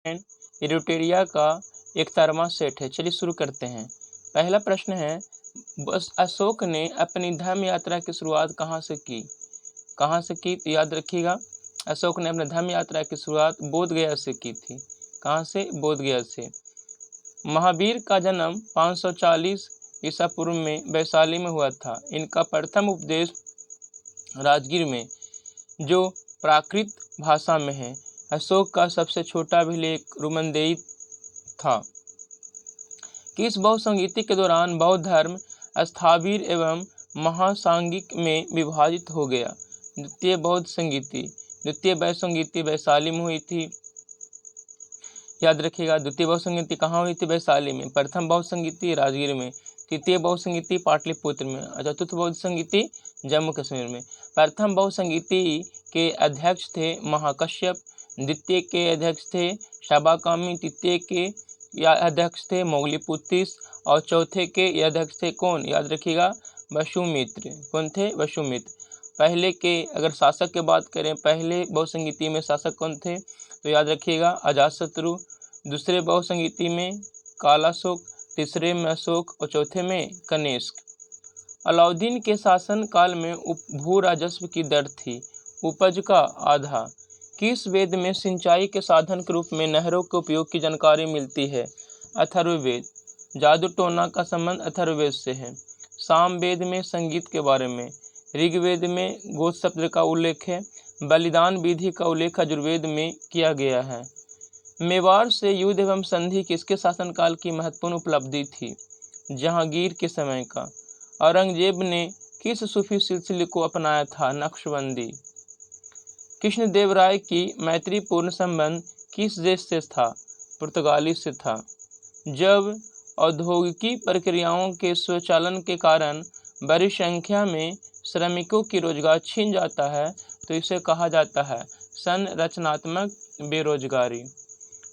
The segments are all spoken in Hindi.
इरिटेरिया का 71वां सेट है। चलिए शुरू करते हैं। पहला प्रश्न है, अशोक ने अपनी धर्म यात्रा की शुरुआत कहाँ से की? कहाँ से की? तो याद रखिएगा, अशोक ने अपने धर्म यात्रा की शुरुआत बोध गया से की थी। कहाँ से? बोध गया से। महावीर का जन्म 540 ईसा पूर्व में वैशाली में हुआ था। इनका प्रथम उपदेश राजगीर में, जो प्राकृत भाषा में है। अशोक का सबसे छोटा अभिलेख रुमनदेई था। किस बहुसंगीति के दौरान बौद्ध धर्म स्थाविर एवं महासांगिक में विभाजित हो गया? द्वितीय बौद्ध संगीति। द्वितीय बौद्ध संगीति वैशाली में हुई थी। याद रखिएगा, द्वितीय बौद्ध संगीति कहाँ हुई थी? वैशाली में। प्रथम बौद्ध संगीति राजगीर में। तृतीय बौद्ध संगीति पाटलिपुत्र में। और चतुर्थ बौद्ध संगीति जम्मू कश्मीर में। प्रथम बौद्ध संगीति के अध्यक्ष थे महाकश्यप। द्वितीय के अध्यक्ष थे शाबाकामी। तृतीय के अध्यक्ष थे मोगलीपुत्तिस। और चौथे के अध्यक्ष थे कौन? याद रखिएगा, वसुमित्र। कौन थे? वसुमित्र। पहले के अगर शासक की बात करें, पहले बौद्ध संगीति में शासक कौन थे? तो याद रखिएगा, अजातशत्रु। दूसरे बौद्ध संगीति में कालाशोक। तीसरे में अशोक और चौथे में कनिष्क। अलाउद्दीन के शासन काल में भू राजस्व की दर थी उपज का आधा। किस वेद में सिंचाई के साधन के रूप में नहरों के उपयोग की जानकारी मिलती है? अथर्ववेद। जादू टोना का संबंध अथर्ववेद से है। सामवेद में संगीत के बारे में। ऋग्वेद में गोत्र शब्द का उल्लेख है। बलिदान विधि का उल्लेख यजुर्वेद में किया गया है। मेवाड़ से युद्ध एवं संधि किसके शासनकाल की महत्वपूर्ण उपलब्धि थी? जहांगीर के समय का। औरंगजेब ने किस सूफी सिलसिले को अपनाया था? नक्शबंदी। कृष्णदेव राय की मैत्रीपूर्ण संबंध किस देश से था? पुर्तगाली से था। जब औद्योगिकी प्रक्रियाओं के स्वचालन के कारण बड़ी संख्या में श्रमिकों की रोजगार छीन जाता है तो इसे कहा जाता है संरचनात्मक बेरोजगारी।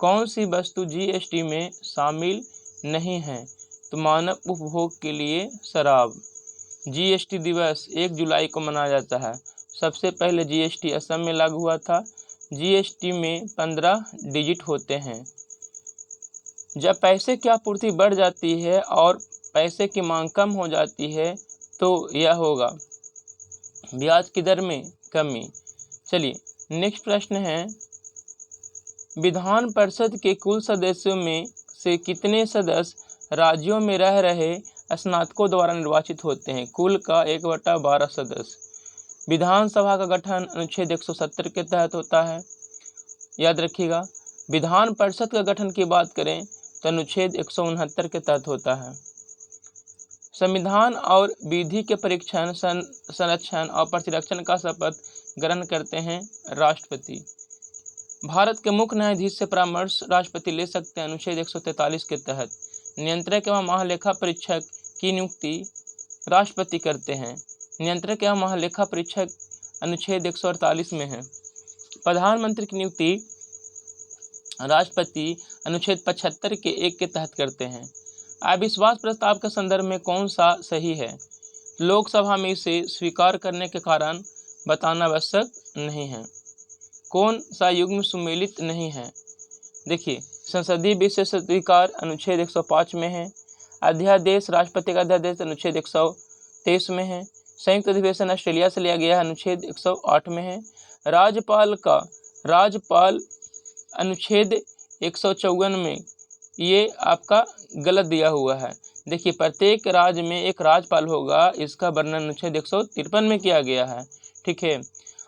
कौन सी वस्तु जीएसटी में शामिल नहीं है? तो मानव उपभोग के लिए शराब। जीएसटी दिवस 1 जुलाई को मनाया जाता है। सबसे पहले जीएसटी असम में लागू हुआ था। जीएसटी में 15 डिजिट होते हैं। जब पैसे की आपूर्ति बढ़ जाती है और पैसे की मांग कम हो जाती है तो यह होगा ब्याज की दर में कमी। चलिए नेक्स्ट प्रश्न है, विधान परिषद के कुल सदस्यों में से कितने सदस्य राज्यों में रह रहे स्नातकों द्वारा निर्वाचित होते हैं? कुल का 1/12 सदस्य। विधानसभा का गठन अनुच्छेद 170 के तहत होता है। याद रखिएगा, विधान परिषद का गठन की बात करें तो अनुच्छेद 169 के तहत होता है। संविधान और विधि के परीक्षण, संरक्षण और प्रतिरक्षण का शपथ ग्रहण करते हैं राष्ट्रपति। भारत के मुख्य न्यायाधीश से परामर्श राष्ट्रपति ले सकते हैं अनुच्छेद 143 के तहत। नियंत्रक एवं महालेखा परीक्षक की नियुक्ति राष्ट्रपति करते हैं। नियंत्रक एवं महालेखा परीक्षक अनुच्छेद 148 में है। प्रधानमंत्री की नियुक्ति राष्ट्रपति अनुच्छेद 75 के 1 के तहत करते हैं। अविश्वास प्रस्ताव के संदर्भ में कौन सा सही है? लोकसभा में इसे स्वीकार करने के कारण बताना आवश्यक नहीं है। कौन सा युग्म सुमेलित नहीं है? देखिए, संसदीय विशेषाधिकार अनुच्छेद 105 में है। अध्यादेश राष्ट्रपति का अध्यादेश अनुच्छेद 123 में है। संयुक्त अधिवेशन ऑस्ट्रेलिया से लिया गया है अनुच्छेद 108 में है। राज्यपाल अनुच्छेद 154 में, ये आपका गलत दिया हुआ है। देखिए, प्रत्येक राज्य में एक राज्यपाल होगा, इसका वर्णन अनुच्छेद 153 में किया गया है। ठीक है।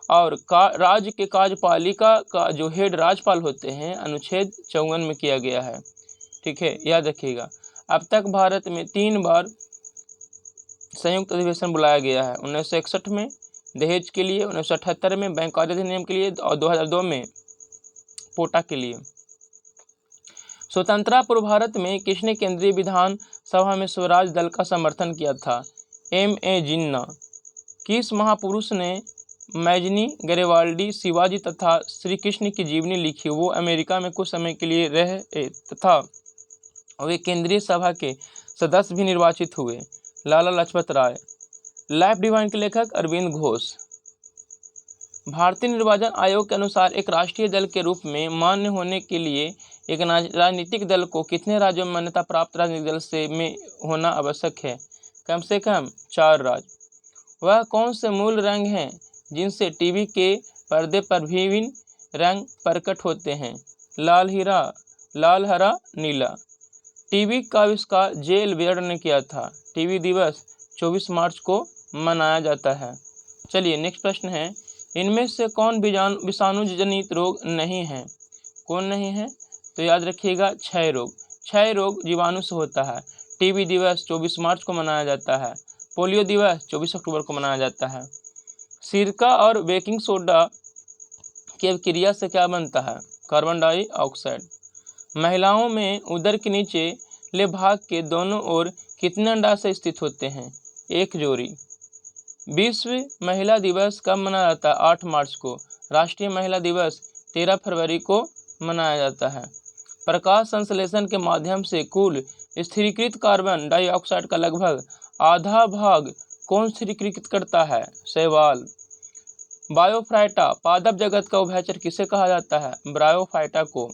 और राज्य के कार्यपालिका का जो हेड राज्यपाल होते हैं अनुच्छेद 54 में किया गया है। ठीक है, याद रखिएगा। अब तक भारत में 3 बार संयुक्त अधिवेशन बुलाया गया है। 1961 में दहेज के लिए, 1978 में बैंकवाद अधिनियम के लिए और 2002 में पोटा के लिए। स्वतंत्रता पूर्व भारत में किसने केंद्रीय विधान सभा में स्वराज दल का समर्थन किया था? M.A. जिन्ना। किस महापुरुष ने मैजनी, गैरिबाल्डी, शिवाजी तथा श्री कृष्ण की जीवनी लिखी? वो अमेरिका में कुछ समय के लिए रहे तथा वे केंद्रीय सभा के सदस्य भी निर्वाचित हुए। लाला लाजपत राय। लाइफ डिवाइन के लेखक अरविंद घोष। भारतीय निर्वाचन आयोग के अनुसार एक राष्ट्रीय दल के रूप में मान्य होने के लिए एक राजनीतिक दल को कितने राज्यों में मान्यता प्राप्त राजनीतिक दल से में होना आवश्यक है? कम से कम 4 राज्य। वह कौन से मूल रंग हैं जिनसे टीवी के पर्दे पर विभिन्न रंग प्रकट होते हैं? लाल, हीरा, लाल, हरा, नीला। टीवी का आविष्कार जे एल्बर्ट ने किया था। टीवी दिवस 24 मार्च को मनाया जाता है। चलिए नेक्स्ट प्रश्न है, इनमें से कौन विषाणु जनित रोग नहीं है? कौन नहीं है? तो याद रखिएगा, क्षय रोग। क्षय रोग जीवाणु से होता है। टीबी दिवस 24 मार्च को मनाया जाता है। पोलियो दिवस 24 अक्टूबर को मनाया जाता है। सिरका और बेकिंग सोडा की अभिक्रिया से क्या बनता है? Carbon dioxide. महिलाओं में उदर के नीचे ले भाग के दोनों ओर कितने अंडाशय स्थित होते हैं? 1 जोड़ी। विश्व महिला दिवस कब मनाया जाता है? 8 मार्च को। राष्ट्रीय महिला दिवस 13 फरवरी को मनाया जाता है। प्रकाश संश्लेषण के माध्यम से कुल स्थिरीकृत कार्बन डाइऑक्साइड का लगभग आधा भाग कौन स्थिरीकृत करता है? शैवाल। बायोफाइटा पादप जगत का उभयचर किसे कहा जाता है? ब्रायोफाइटा को।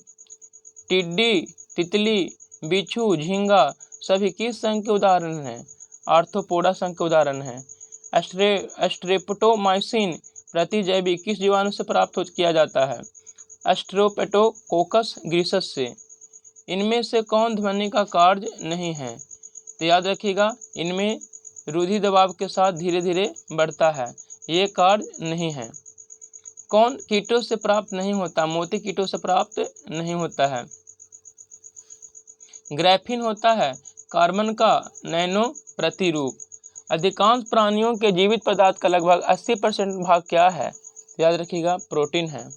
टिड्डी, तितली, बिच्छू, झींगा सभी किस संघ के उदाहरण हैं? आर्थ्रोपोडा संघ के उदाहरण हैं। स्ट्रेप्टोमाइसिन प्रतिजैवी किस जीवाणु से प्राप्त किया जाता है? स्ट्रेप्टोकोकस ग्रीसस से। इनमें से कौन ध्वनि का कार्य नहीं है? तो याद रखिएगा, इनमें रुधि दबाव के साथ धीरे धीरे बढ़ता है, ये कार्य नहीं है। कौन कीटों से प्राप्त नहीं होता? मोती कीटों से प्राप्त नहीं होता है। ग्रैफीन होता है कार्बन का नैनो प्रतिरूप। अधिकांश प्राणियों के जीवित पदार्थ का लगभग 80% भाग क्या है? याद रखिएगा, प्रोटीन है।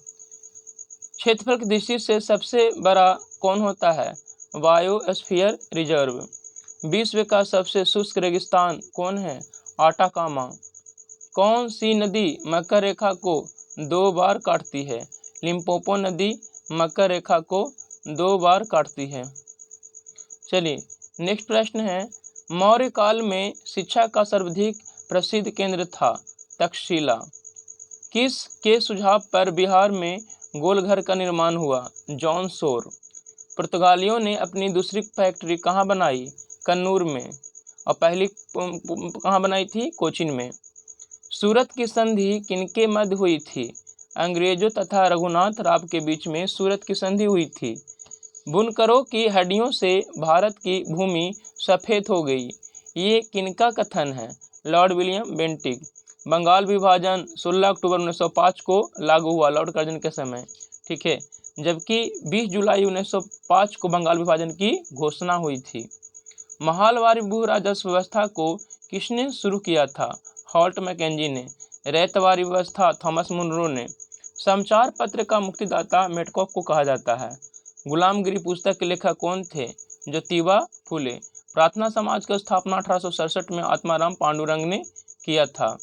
क्षेत्रफल की दृष्टि से सबसे बड़ा कौन होता है? Biosphere reserve. विश्व का सबसे शुष्क रेगिस्तान कौन है? आटाकामा। कौन सी नदी मकर रेखा को 2 बार काटती है? लिम्पोपो नदी मकर रेखा को 2 बार काटती है। चलिए नेक्स्ट प्रश्न है, मौर्य काल में शिक्षा का सर्वाधिक प्रसिद्ध केंद्र था? तक्षशिला। किस के सुझाव पर बिहार में गोलघर का निर्माण हुआ? जॉन सोर। पुर्तगालियों ने अपनी दूसरी फैक्ट्री कहाँ बनाई? कन्नूर में। और पहली कहाँ बनाई थी? कोचीन में। सूरत की संधि किनके मध्य हुई थी? अंग्रेजों तथा रघुनाथ राव के बीच में सूरत की संधि हुई थी। बुनकरों की हड्डियों से भारत की भूमि सफ़ेद हो गई, ये किनका कथन है? Lord William Bentinck. बंगाल विभाजन 16 अक्टूबर 1905 को लागू हुआ लॉर्ड कर्जन के समय, ठीक है, जबकि 20 जुलाई 1905 को बंगाल विभाजन की घोषणा हुई थी। महलवारी भू राजस्व व्यवस्था को किसने शुरू किया था? हॉल्ट मैकेंजी ने। रैतवारी व्यवस्था थॉमस मुनरो ने। समाचार पत्र का मुक्तिदाता मेटकॉक को कहा जाता है। गुलामगिरी पुस्तक के लेखक कौन थे? ज्योतिबा फुले। प्रार्थना समाज की स्थापना 1867 में आत्माराम पांडुरंग ने किया था।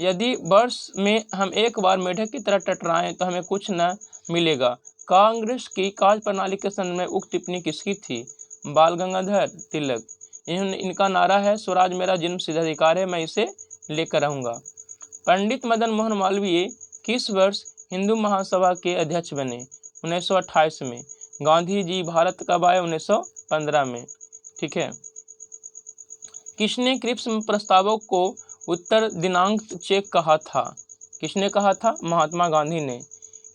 यदि वर्ष में हम एक बार मेढक की तरह टटराएं तो हमें कुछ न मिलेगा। कांग्रेस की कार्यप्रणाली के संबंध में उक्त टिप्पणी किसकी थी? बाल गंगाधर तिलक। इनका नारा है, स्वराज मेरा जन्म सिद्ध अधिकार है, मैं इसे लेकर रहूँगा। पंडित मदन मोहन मालवीय किस वर्ष हिंदू महासभा के अध्यक्ष बने? 1928 में। गांधी जी भारत कब आए? 1915 में, ठीक है। किसने क्रिप्स प्रस्तावों को उत्तर दिनांक चेक कहा था? किसने कहा था? महात्मा गांधी ने,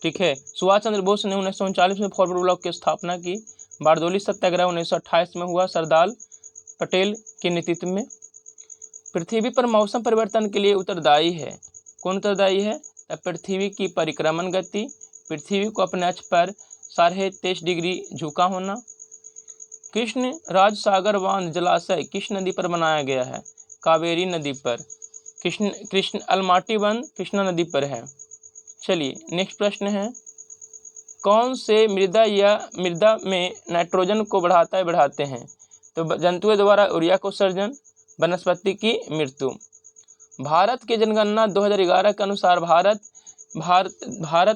ठीक है। सुभाष चंद्र बोस ने 1939 में फॉरवर्ड ब्लॉक की स्थापना की। बारदोली सत्याग्रह 1928 में हुआ सरदार पटेल के नेतृत्व में। पृथ्वी पर मौसम परिवर्तन के लिए उत्तरदायी है? कौन उत्तरदायी है? पृथ्वी की परिक्रमण गति, पृथ्वी को अपने अक्ष पर 23.5 डिग्री झुका होना। कृष्ण राज सागर बांध जलाशय किस नदी पर बनाया गया है? कावेरी नदी पर। कृष्ण अलमाटी बांध कृष्णा नदी पर है। चलिए नेक्स्ट प्रश्न है, कौन से मृदा में नाइट्रोजन को बढ़ाते हैं? तो जंतुओं द्वारा यूरिया को सर्जन, वनस्पति की मृत्यु। भारत की जनगणना 2011 के अनुसार भारत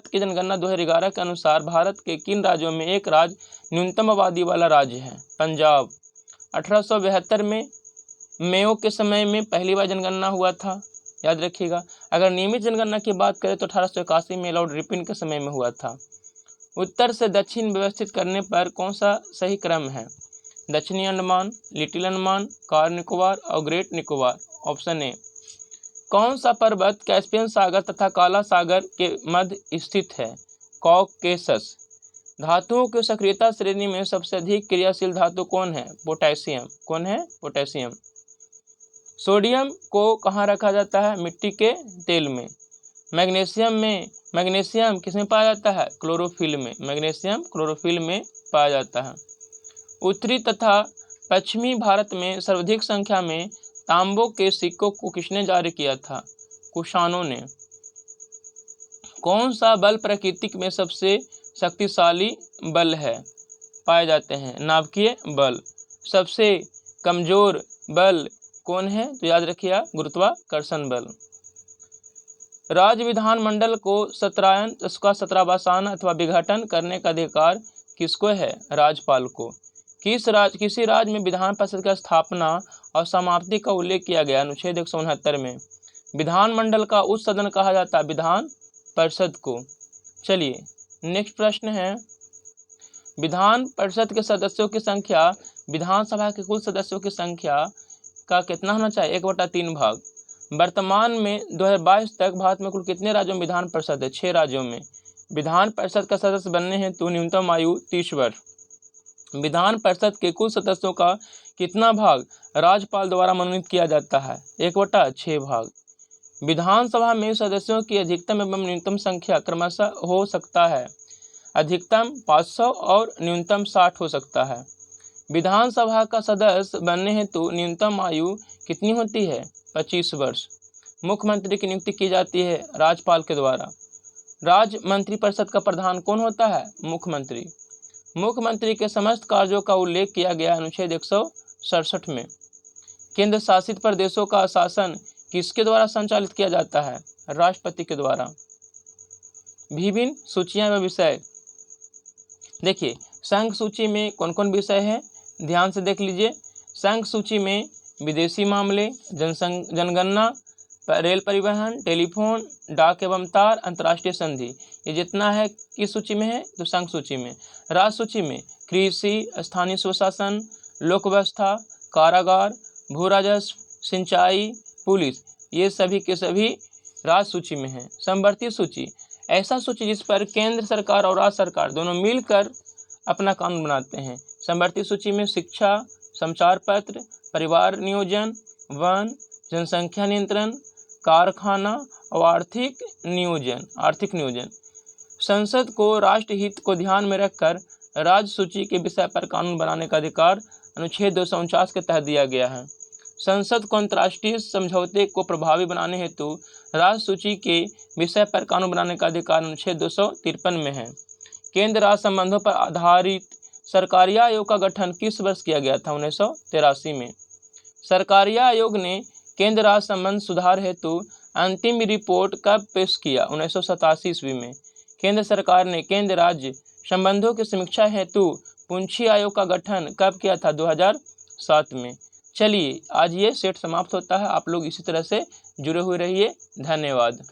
की जनगणना 2011 के अनुसार भारत के किन राज्यों में एक राज्य न्यूनतम आबादी वाला राज्य है? पंजाब। 1872 में मेयो के समय में पहली बार जनगणना हुआ था। याद रखिएगा। अगर नियमित जनगणना की बात करें तो 1881 में लॉर्ड रिपन के समय में हुआ था। उत्तर से दक्षिण व्यवस्थित करने पर कौन सा सही क्रम है? दक्षिणी अंडमान, लिटिल अंडमान, कार निकोबार और ग्रेट निकोबार। Option A. कौन सा पर्वत कैस्पियन सागर तथा काला सागर के मध्य स्थित है? कॉकेसस। धातुओं की सक्रियता श्रेणी में सबसे अधिक क्रियाशील धातु कौन है? पोटेशियम। कौन है? पोटेशियम। सोडियम को कहाँ रखा जाता है? मिट्टी के तेल में। मैग्नीशियम किसमें पाया जाता है? क्लोरोफिल में। मैग्नीशियम क्लोरोफिल में पाया जाता है। उत्तरी तथा पश्चिमी भारत में सर्वाधिक संख्या में तांबों के सिक्कों को किसने जारी किया था? कुषाणों ने। कौन सा बल प्रकृति में सबसे शक्तिशाली बल है? पाए जाते हैं नाभिकीय बल। सबसे कमजोर बल कौन है? तो याद रखिए गुरुत्वाकर्षण बल। राज्य विधानमंडल को सत्रायन उसका सत्रावसान अथवा विघटन करने का अधिकार किसको है? राज्यपाल को। किसी राज्य में विधान परिषद की स्थापना और समाप्ति का उल्लेख किया गया? अनुच्छेद 169 में। विधानमंडल का उच्च सदन कहा जाता है विधान परिषद को। चलिए नेक्स्ट प्रश्न है, विधान परिषद के सदस्यों की संख्या विधानसभा के कुल सदस्यों की संख्या का कितना होना चाहिए? 1/3 भाग। वर्तमान में 2022 तक भारत में कुल कितने राज्यों में विधान परिषद है? 6 राज्यों में। विधान परिषद का सदस्य बनने हेतु न्यूनतम आयु 30 वर्ष। विधान परिषद के कुल सदस्यों का कितना भाग राज्यपाल द्वारा मनोनीत किया जाता है? 1/6 भाग। विधानसभा में सदस्यों की अधिकतम एवं न्यूनतम संख्या क्रमशः हो सकता है? अधिकतम 500 और न्यूनतम 60 हो सकता है। विधानसभा का सदस्य बनने हेतु न्यूनतम आयु कितनी होती है? 25 वर्ष। मुख्यमंत्री की नियुक्ति की जाती है राज्यपाल के द्वारा। राज्य मंत्रिपरिषद का प्रधान कौन होता है? मुख्यमंत्री। मुख्यमंत्री के समस्त कार्यों का उल्लेख किया गया अनुच्छेद 167 में। केंद्र शासित प्रदेशों का शासन किसके द्वारा संचालित किया जाता है? राष्ट्रपति के द्वारा। विभिन्न सूचियां व विषय। देखिए संघ सूची में कौन कौन विषय है, ध्यान से देख लीजिए। संघ सूची में विदेशी मामले, जनगणना, रेल परिवहन, टेलीफोन, डाक एवं तार, अंतर्राष्ट्रीय संधि, ये जितना है किस सूची में है? तो संघ सूची में। राज्य सूची में कृषि, स्थानीय स्वशासन, लोक व्यवस्था, कारागार, भू राजस्व, सिंचाई, पुलिस, ये सभी के सभी राज्य सूची में है। समवर्ती सूची ऐसा सूची जिस पर केंद्र सरकार और राज्य सरकार दोनों मिलकर अपना कानून बनाते हैं। समवर्ती सूची में शिक्षा, समाचार पत्र, परिवार नियोजन, वन, जनसंख्या नियंत्रण, कारखाना और आर्थिक नियोजन। संसद को राष्ट्र हित को ध्यान में रखकर राज्य सूची के विषय पर कानून बनाने का अधिकार अनुच्छेद 249 के तहत दिया गया है। संसद को अंतर्राष्ट्रीय समझौते को प्रभावी बनाने हेतु राज्य सूची के विषय पर कानून बनाने का अधिकार अनुच्छेद 253 में है। केंद्र राज्य संबंधों पर आधारित सरकारी आयोग का गठन किस वर्ष किया गया था? 1983 में। सरकारी आयोग ने केंद्र राज्य संबंध सुधार हेतु अंतिम रिपोर्ट कब पेश किया? 1987 ईस्वी में। केंद्र सरकार ने केंद्र राज्य संबंधों की समीक्षा हेतु पुंछी आयोग का गठन कब किया था? 2007 में। चलिए आज ये सेट समाप्त होता है। आप लोग इसी तरह से जुड़े हुए रहिए। धन्यवाद।